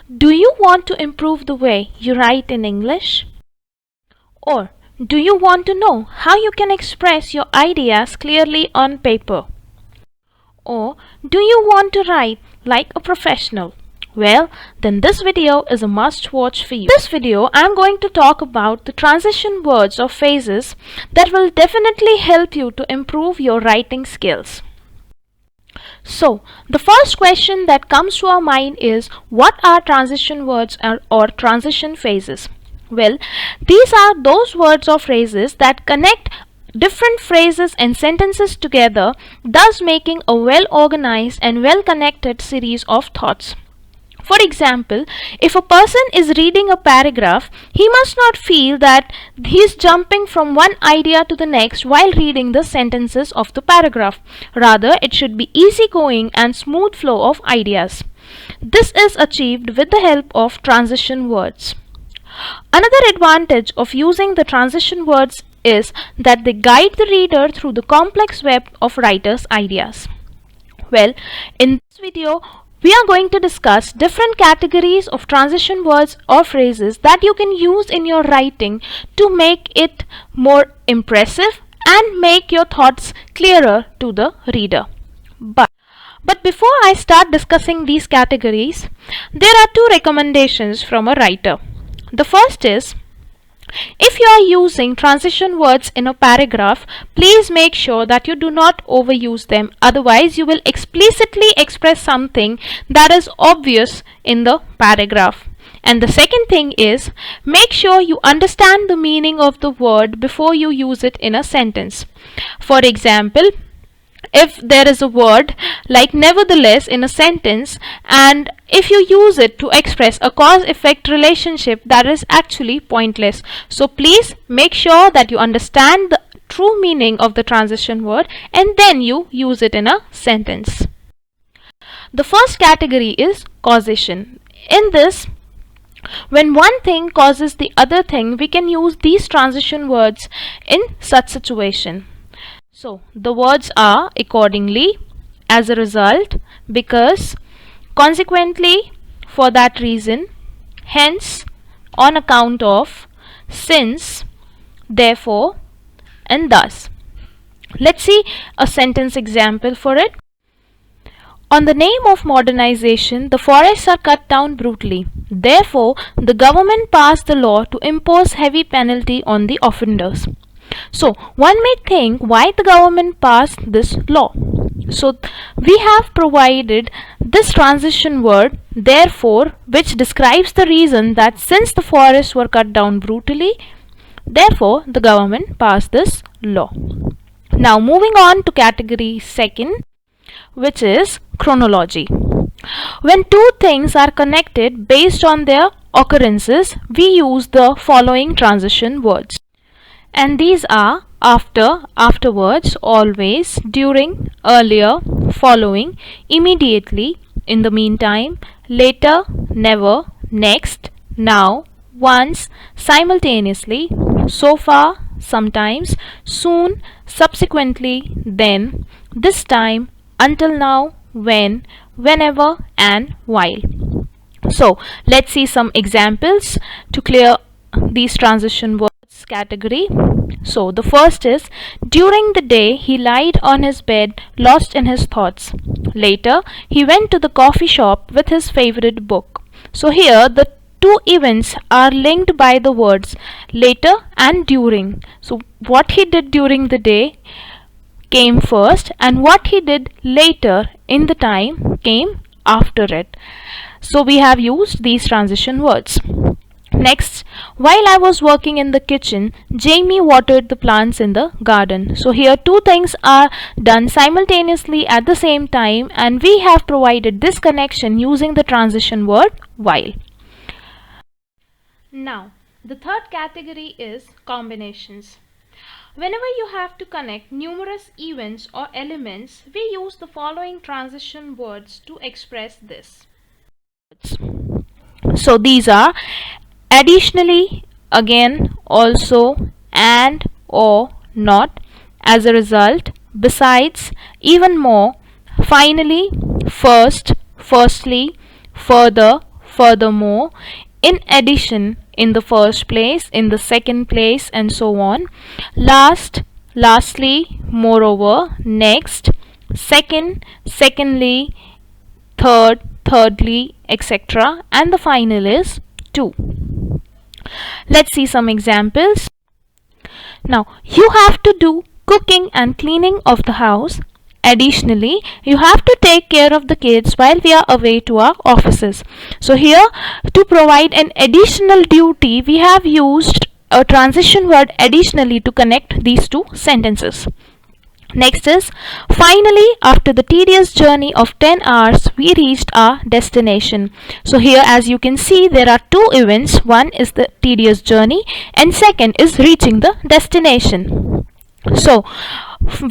Do you want to improve the way you write in English? Or do you want to know how you can express your ideas clearly on paper? Or do you want to write like a professional? Well, then this video is a must watch for you. In this video, I am going to talk about the transition words or phrases that will definitely help you to improve your writing skills. So, the first question that comes to our mind is, what are transition words or transition phrases? Well, these are those words or phrases that connect different phrases and sentences together, thus making a well-organized and well-connected series of thoughts. For example, if a person is reading a paragraph, he must not feel that he is jumping from one idea to the next while reading the sentences of the paragraph. Rather, it should be easygoing and smooth flow of ideas. This is achieved with the help of transition words. Another advantage of using the transition words is that they guide the reader through the complex web of writers' ideas. Well, in this video, we are going to discuss different categories of transition words or phrases that you can use in your writing to make it more impressive and make your thoughts clearer to the reader. But before I start discussing these categories, there are two recommendations from a writer. The first is, if you are using transition words in a paragraph, please make sure that you do not overuse them. Otherwise, you will explicitly express something that is obvious in the paragraph. And the second thing is, make sure you understand the meaning of the word before you use it in a sentence. For example, if there is a word like nevertheless in a sentence, and if you use it to express a cause-effect relationship, that is actually pointless. So please make sure that you understand the true meaning of the transition word and then you use it in a sentence. The first category is causation. In this, when one thing causes the other thing, we can use these transition words in such situation. So the words are accordingly, as a result, because, consequently, for that reason, hence, on account of, since, therefore, and thus. Let's see a sentence example for it. On the name of modernization, the forests are cut down brutally. Therefore, the government passed the law to impose heavy penalty on the offenders. So, one may think why the government passed this law. So, we have provided this transition word, therefore, which describes the reason that since the forests were cut down brutally, therefore, the government passed this law. Now, moving on to category second, which is chronology. When two things are connected based on their occurrences, we use the following transition words. And these are after, afterwards, always, during, earlier, following, immediately, in the meantime, later, never, next, now, once, simultaneously, so far, sometimes, soon, subsequently, then, this time, until now, when, whenever, and while. So let's see some examples to clear these transition words category. So the first is, during the day he lied on his bed lost in his thoughts. Later he went to the coffee shop with his favorite book. So here the two events are linked by the words later and during. So what he did during the day came first and what he did later in the time came after it. So we have used these transition words. Next, while I was working in the kitchen, Jamie watered the plants in the garden. So here two things are done simultaneously at the same time, and we have provided this connection using the transition word while. Now, the third category is combinations. Whenever you have to connect numerous events or elements, we use the following transition words to express this. So these are additionally, again, also, and, or, not, as a result, besides, even more, finally, first, firstly, further, furthermore, in addition, in the first place, in the second place, and so on. Lastly, moreover, next, second, secondly, third, thirdly, etc. And the final is to. Let's see some examples. Now, you have to do cooking and cleaning of the house. Additionally, you have to take care of the kids while we are away to our offices. So here, to provide an additional duty, we have used a transition word additionally to connect these two sentences. Next is, finally, after the tedious journey of 10 hours, we reached our destination. So here, as you can see, there are two events. One is the tedious journey and second is reaching the destination. So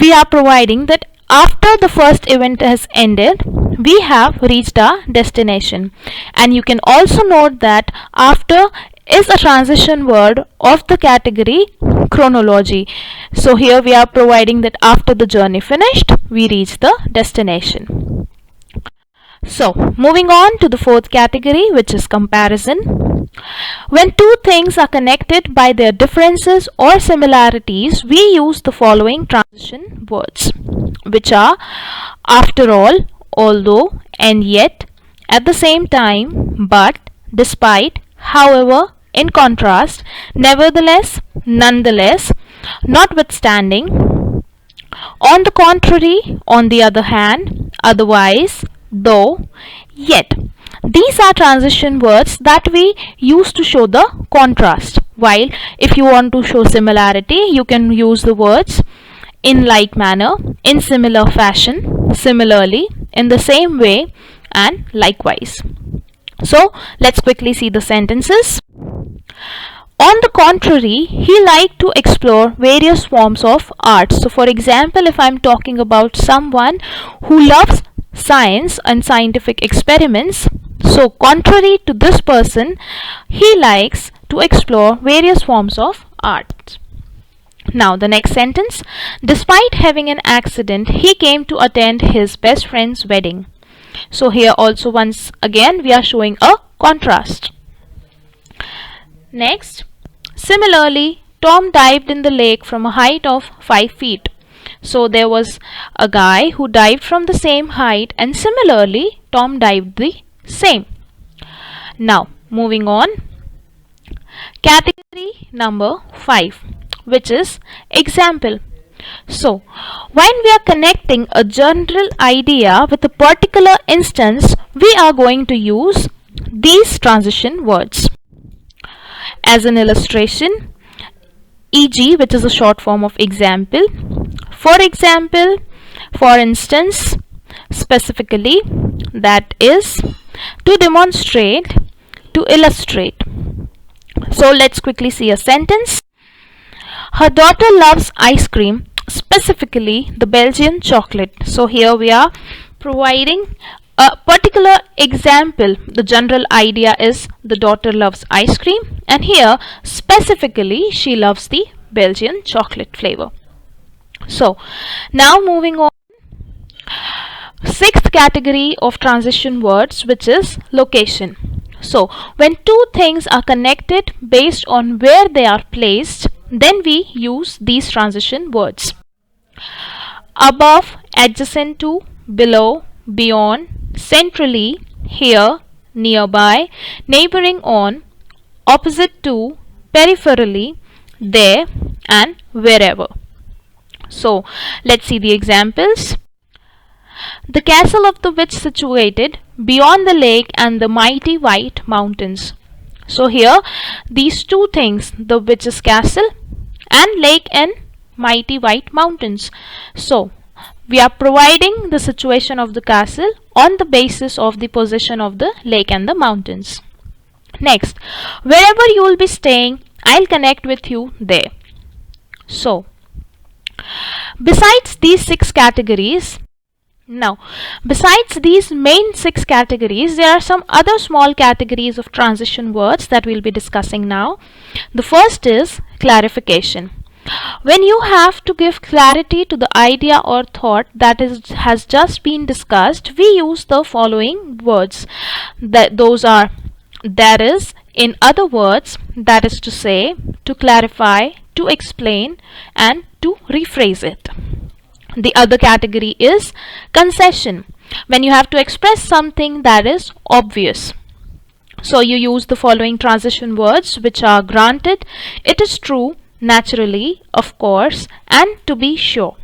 we are providing that after the first event has ended, we have reached our destination. And you can also note that after is a transition word of the category chronology. So here we are providing that after the journey finished, we reach the destination. So moving on to the fourth category, which is comparison. When two things are connected by their differences or similarities, we use the following transition words, which are after all, although, and yet, at the same time, but, despite, however, in contrast, nevertheless, nonetheless, notwithstanding, on the contrary, on the other hand, otherwise, though, yet. These are transition words that we use to show the contrast. While if you want to show similarity, you can use the words in like manner, in similar fashion, similarly, in the same way, and likewise. So let's quickly see the sentences. On the contrary, he liked to explore various forms of art. So for example, if I'm talking about someone who loves science and scientific experiments, so contrary to this person, he likes to explore various forms of art. Now the next sentence, despite having an accident, he came to attend his best friend's wedding. So here also once again we are showing a contrast. Next, similarly, Tom dived in the lake from a height of 5 feet. So there was a guy who dived from the same height, and similarly Tom dived the same. Now moving on, category number 5, which is example. So when we are connecting a general idea with a particular instance, we are going to use these transition words. As an illustration, e.g., which is a short form of example, for example, for instance, specifically, that is, to demonstrate, to illustrate. So let's quickly see a sentence. Her daughter loves ice cream, specifically the Belgian chocolate. So here we are providing a particular example. The general idea is the daughter loves ice cream, and here specifically she loves the Belgian chocolate flavor. So now moving on, sixth category of transition words, which is location. So when two things are connected based on where they are placed, then we use these transition words. Above, adjacent to, below, beyond, centrally, here, nearby, neighboring on, opposite to, peripherally, there, and wherever. So let's see the examples. The castle of the witch situated beyond the lake and the mighty white mountains. So here these two things, the witch's castle and lake and mighty white mountains. So we are providing the situation of the castle on the basis of the position of the lake and the mountains. Next, wherever you will be staying, I'll connect with you there. So besides these six categories, besides these main six categories, there are some other small categories of transition words that we'll be discussing now. The first is clarification. When you have to give clarity to the idea or thought that has just been discussed, we use the following words. Those are That is, in other words, that is to say, to clarify, to explain, and to rephrase it. The other category is concession, when you have to express something that is obvious. So you use the following transition words, which are granted, it is true, naturally, of course, and to be sure.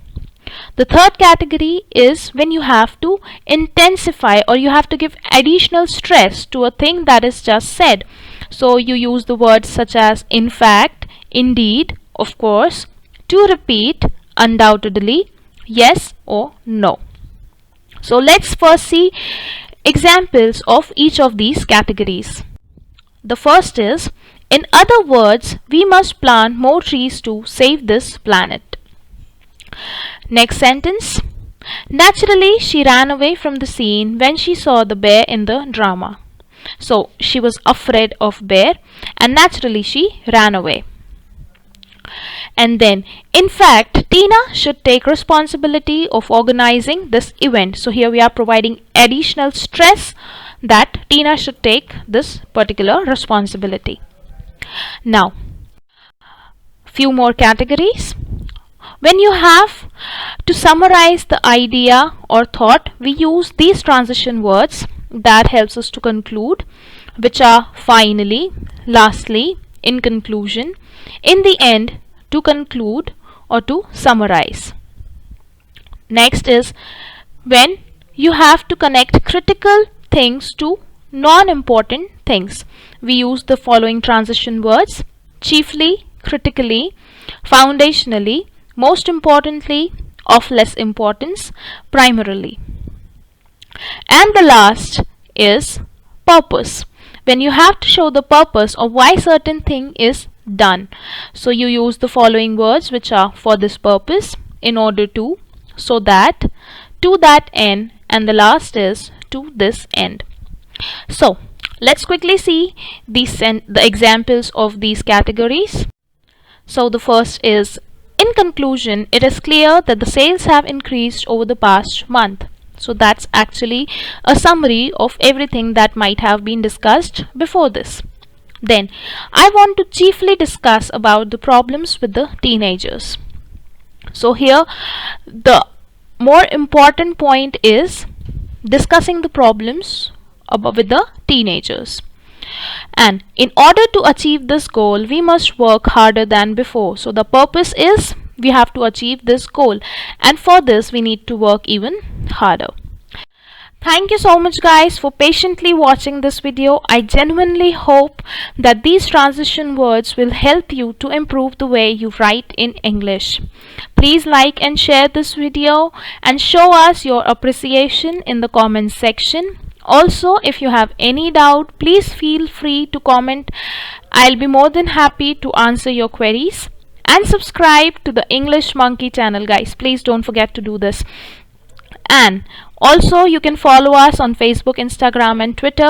The third category is when you have to intensify or you have to give additional stress to a thing that is just said. So you use the words such as in fact, indeed, of course, to repeat, undoubtedly, yes or no. So let's first see examples of each of these categories. The first is, in other words, we must plant more trees to save this planet. Next sentence, naturally she ran away from the scene when she saw the bear in the drama. So she was afraid of bear and naturally she ran away. And then, in fact, Tina should take responsibility of organizing this event. So here we are providing additional stress that Tina should take this particular responsibility. Now, few more categories. When you have to summarize the idea or thought, we use these transition words that helps us to conclude, which are finally, lastly, in conclusion, in the end, to conclude or to summarize. Next is when you have to connect critical things to non-important things. We use the following transition words: chiefly, critically, foundationally, most importantly, of less importance, primarily. And the last is purpose, when you have to show the purpose of why certain thing is done. So you use the following words, which are for this purpose, in order to, so that, to that end, and the last is to this end. So let's quickly see the examples of these categories. So the first is, in conclusion, it is clear that the sales have increased over the past month. So that's actually a summary of everything that might have been discussed before this. Then I want to chiefly discuss about the problems with the teenagers. So here the more important point is discussing the problems with the teenagers. And in order to achieve this goal, we must work harder than before. So the purpose is we have to achieve this goal, and for this we need to work even harder. Thank you so much guys for patiently watching this video. I genuinely hope that these transition words will help you to improve the way you write in English. Please like and share this video and show us your appreciation in the comments section. Also, if you have any doubt, please feel free to comment. I'll be more than happy to answer your queries. And subscribe to the English Monkey channel guys. Please don't forget to do this. And also you can follow us on Facebook, Instagram and Twitter.